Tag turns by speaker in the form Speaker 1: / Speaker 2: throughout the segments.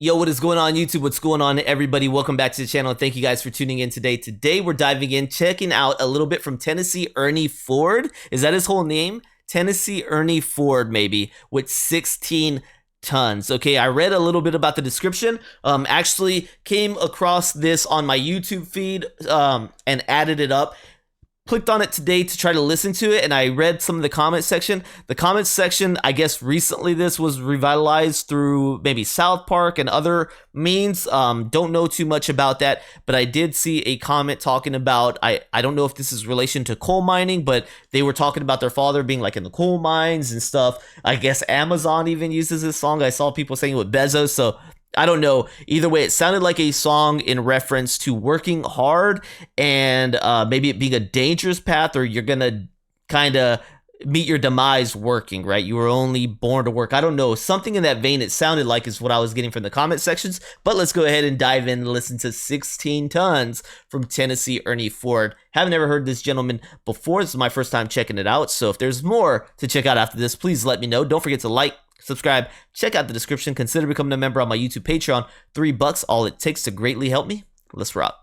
Speaker 1: Yo, what is going on YouTube? What's going on, everybody? Welcome back to the channel. Thank you guys for tuning in today. Today, we're diving in, checking out a little bit from Tennessee Ernie Ford. Is that his whole name? Tennessee Ernie Ford, maybe, with 16 tons. Okay, I read a little bit about the description. Actually came across this on my YouTube feed and added it up. Clicked on it today to try to listen to it, and I read some of the comment section. The comment section, I guess recently this was revitalized through maybe South Park and other means. Don't know too much about that, but I did see a comment talking about, I don't know if this is relation to coal mining, but they were talking about their father being like in the coal mines and stuff. I guess Amazon even uses this song. I saw people saying it with Bezos, so I don't know. Either way, it sounded like a song in reference to working hard and maybe it being a dangerous path, or you're going to kind of meet your demise working, right? You were only born to work. I don't know. Something in that vein, it sounded like, is what I was getting from the comment sections. But let's go ahead and dive in and listen to 16 Tons from Tennessee Ernie Ford. Haven't ever heard this gentleman before. This is my first time checking it out. So if there's more to check out after this, please let me know. Don't forget to like, subscribe, check out the description, consider becoming a member on my YouTube Patreon. $3, all it takes to greatly help me. Let's rock.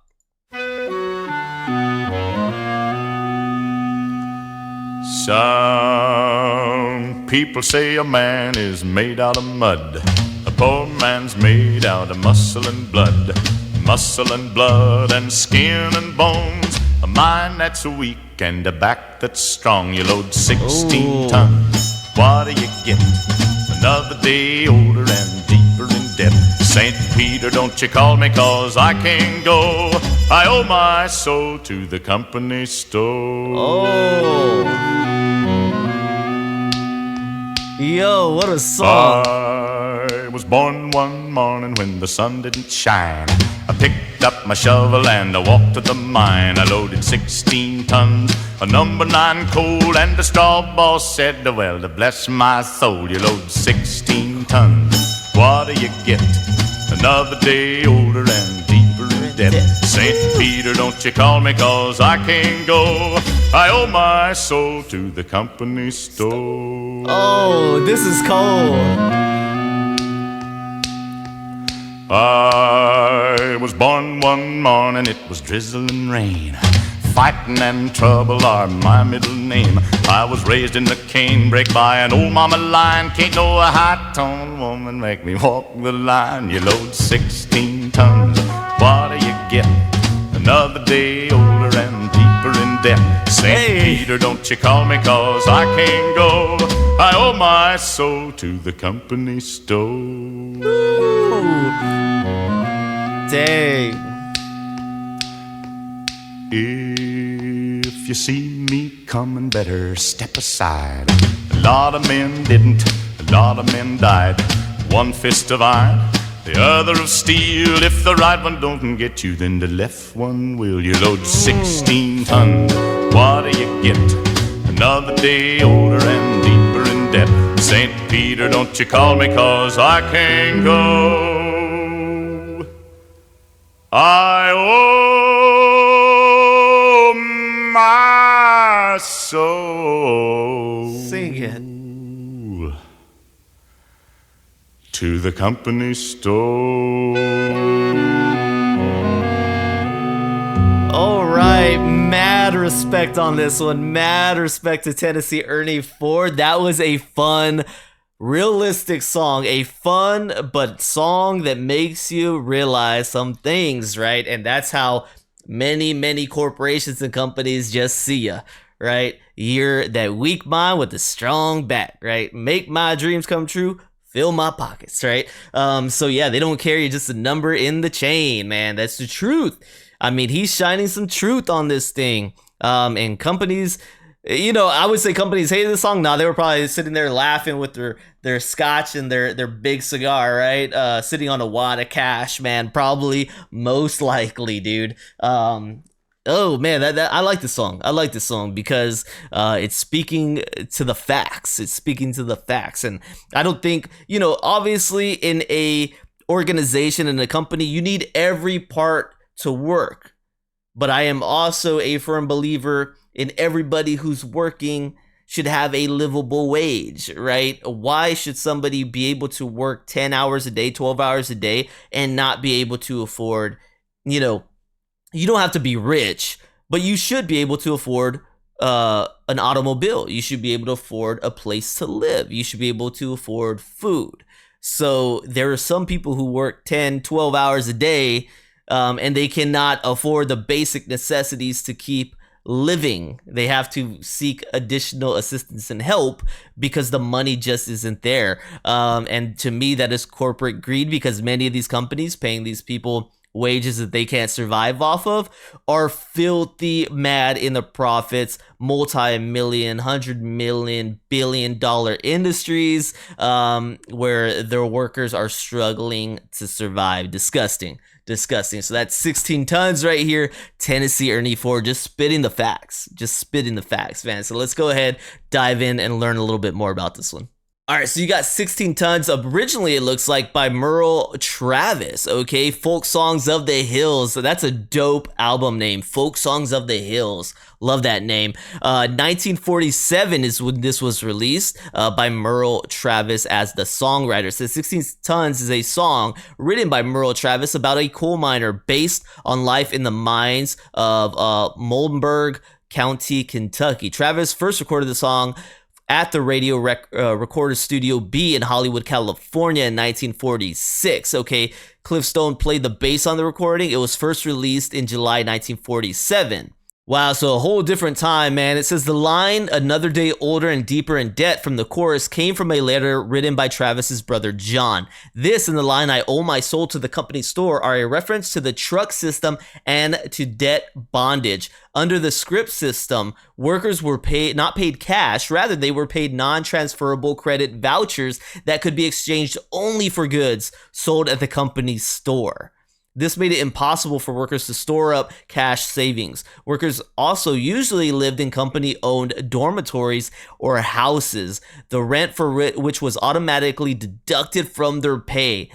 Speaker 2: Some people say a man is made out of mud. A poor man's made out of muscle and blood. Muscle and blood and skin and bones. A mind that's weak and a back that's strong. You load 16 tons. What do you get? Another day older and deeper in debt. St. Peter, don't you call me, 'cause I can't go. I owe my soul to the company store.
Speaker 1: Yo, what a song.
Speaker 2: I was born one morning when the sun didn't shine. I picked up my shovel and I walked to the mine. I loaded 16 tons of number 9 coal, and the straw boss said, well, to bless my soul, you load 16 tons. What do you get? Another day older and deeper in debt. St. Peter, don't you call me, 'cause I can't go. I owe my soul to the company store.
Speaker 1: Oh, this is cold.
Speaker 2: I was born one morning, it was drizzling rain. Fighting and trouble are my middle name. I was raised in the canebrake by an old mama lion. Can't no high-toned woman make me walk the line. You load 16 tons, what do you get? Another day older and deeper in debt. St. Peter, don't you call me, 'cause I can't go. I owe my soul to the company store.
Speaker 1: Dang.
Speaker 2: If you see me coming, better step aside. A lot of men didn't, a lot of men died. One fist of iron, the other of steel. If the right one don't get you, then the left one will. You load 16 tons, what do you get? Another day older and deeper in debt. St. Peter, don't you call me, 'cause I can't go. I owe my soul.
Speaker 1: Sing it.
Speaker 2: To the company store.
Speaker 1: All right, mad respect on this one. Mad respect to Tennessee Ernie Ford. That was a fun, realistic song, a fun but song that makes you realize some things, right? And that's how many corporations and companies just see you, right? You're that weak mind with a strong back, right? Make my dreams come true, fill my pockets, right? So yeah, they don't care. You're just a number in the chain, man. That's the truth. I mean, he's shining some truth on this thing. And companies, you know, I would say companies hated the song. Nah, they were probably sitting there laughing with their scotch and their big cigar, right? Sitting on a wad of cash, man. Probably, most likely, dude. Oh man, that I like this song. I like this song because it's speaking to the facts. It's speaking to the facts, and I don't think, you know, obviously in a organization, in a company, you need every part to work. But I am also a firm believer in everybody who's working should have a livable wage, right? Why should somebody be able to work 10 hours a day, 12 hours a day, and not be able to afford, you don't have to be rich, but you should be able to afford an automobile. You should be able to afford a place to live. You should be able to afford food. So there are some people who work 10, 12 hours a day, and they cannot afford the basic necessities to keep living. They have to seek additional assistance and help because the money just isn't there. And to me, that is corporate greed, because many of these companies paying these people wages that they can't survive off of are filthy mad in the profits, multi-million, 100 million, billion-dollar industries, where their workers are struggling to survive. Disgusting. So that's 16 tons right here. Tennessee Ernie Ford, just spitting the facts, man. So let's go ahead, dive in, and learn a little bit more about this one. All right, so you got 16 tons. Originally, it looks like by Merle Travis, okay? Folk Songs of the Hills. So that's a dope album name, Folk Songs of the Hills. Love that name. 1947 is when this was released by Merle Travis as the songwriter. So 16 Tons is a song written by Merle Travis about a coal miner based on life in the mines of Moldenburg County, Kentucky. Travis first recorded the song at the Radio Recorder Studio B in Hollywood, California in 1946. Okay, Cliff Stone played the bass on the recording. It was first released in July 1947. Wow, so a whole different time, man. It says the line, "Another day older and deeper in debt," from the chorus came from a letter written by Travis's brother John. This and the line, "I owe my soul to the company store," are a reference to the truck system and to debt bondage. Under the script system, workers were not paid cash, rather they were paid non-transferable credit vouchers that could be exchanged only for goods sold at the company's store. This made it impossible for workers to store up cash savings. Workers also usually lived in company-owned dormitories or houses, the rent for which was automatically deducted from their pay.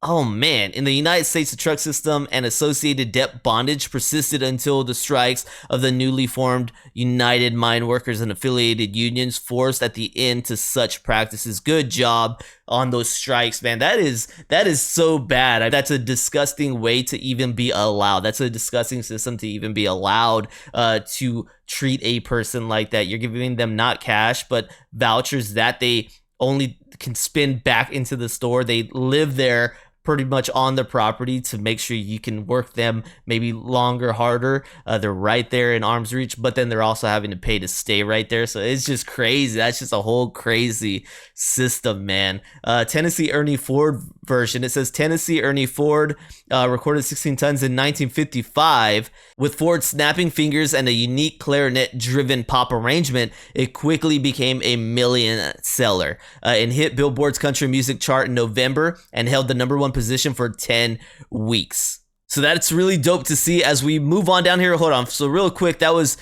Speaker 1: Oh man, in the United States, the truck system and associated debt bondage persisted until the strikes of the newly formed United Mine Workers and affiliated unions forced at the end to such practices. Good job on those strikes, man. That is so bad. That's a disgusting way to even be allowed. That's a disgusting system to even be allowed to treat a person like that. You're giving them not cash, but vouchers that they only can spend back into the store. They live there pretty much on the property to make sure you can work them maybe longer, harder. They're right there in arm's reach, but then they're also having to pay to stay right there. So it's just crazy. That's just a whole crazy system, man. Tennessee Ernie Ford version. It says Tennessee Ernie Ford recorded 16 Tons in 1955. With Ford's snapping fingers and a unique clarinet-driven pop arrangement, it quickly became a million seller and hit Billboard's country music chart in November and held the #1 position for 10 weeks. So that's really dope to see. As we move on down here, hold on. So real quick, that was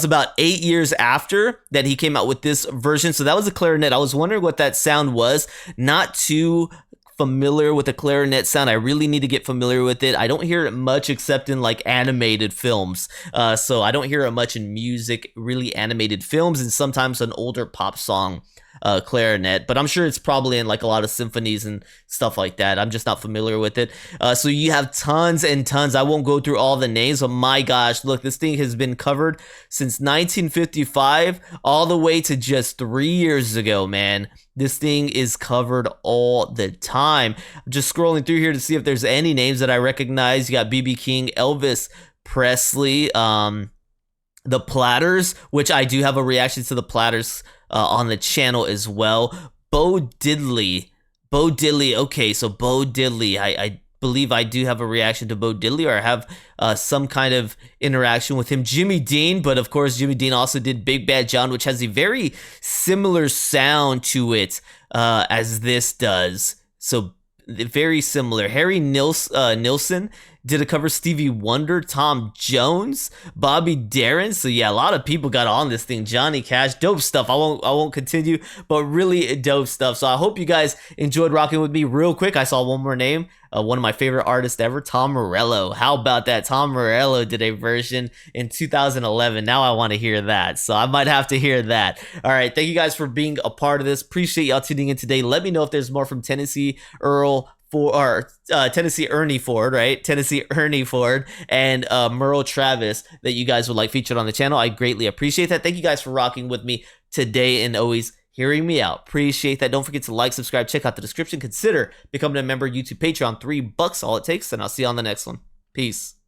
Speaker 1: about 8 years after that he came out with this version. So that was a clarinet. I was wondering what that sound was. Not too familiar with the clarinet sound. I really need to get familiar with it. I don't hear it much except in like animated films. So I don't hear it much in music, really animated films, and sometimes an older pop song clarinet, but I'm sure it's probably in like a lot of symphonies and stuff like that. I'm just not familiar with it. So you have tons and tons. I won't go through all the names, but my gosh, look, this thing has been covered since 1955 all the way to just 3 years ago, man. This thing is covered all the time. I'm just scrolling through here to see if there's any names that I recognize. You got B.B. King, Elvis Presley, the Platters, which I do have a reaction to the Platters on the channel as well. Bo Diddley. Okay, so Bo Diddley. I believe I do have a reaction to Bo Diddley, or I have some kind of interaction with him. Jimmy Dean, but of course Jimmy Dean also did Big Bad John, which has a very similar sound to it as this does. So very similar. Harry Nilsson did a cover Stevie Wonder, Tom Jones, Bobby Darin. So yeah, a lot of people got on this thing. Johnny Cash, dope stuff. I won't continue, but really dope stuff. So I hope you guys enjoyed rocking with me. Real quick, I saw one more name. One of my favorite artists ever, Tom Morello. How about that? Tom Morello did a version in 2011. Now I want to hear that. So I might have to hear that. All right. Thank you guys for being a part of this. Appreciate y'all tuning in today. Let me know if there's more from Tennessee Ernie Ford, right? Tennessee Ernie Ford and Merle Travis that you guys would like featured on the channel. I greatly appreciate that. Thank you guys for rocking with me today and always hearing me out. Appreciate that. Don't forget to like, subscribe, check out the description. Consider becoming a member, YouTube, Patreon, $3, all it takes. And I'll see you on the next one. Peace.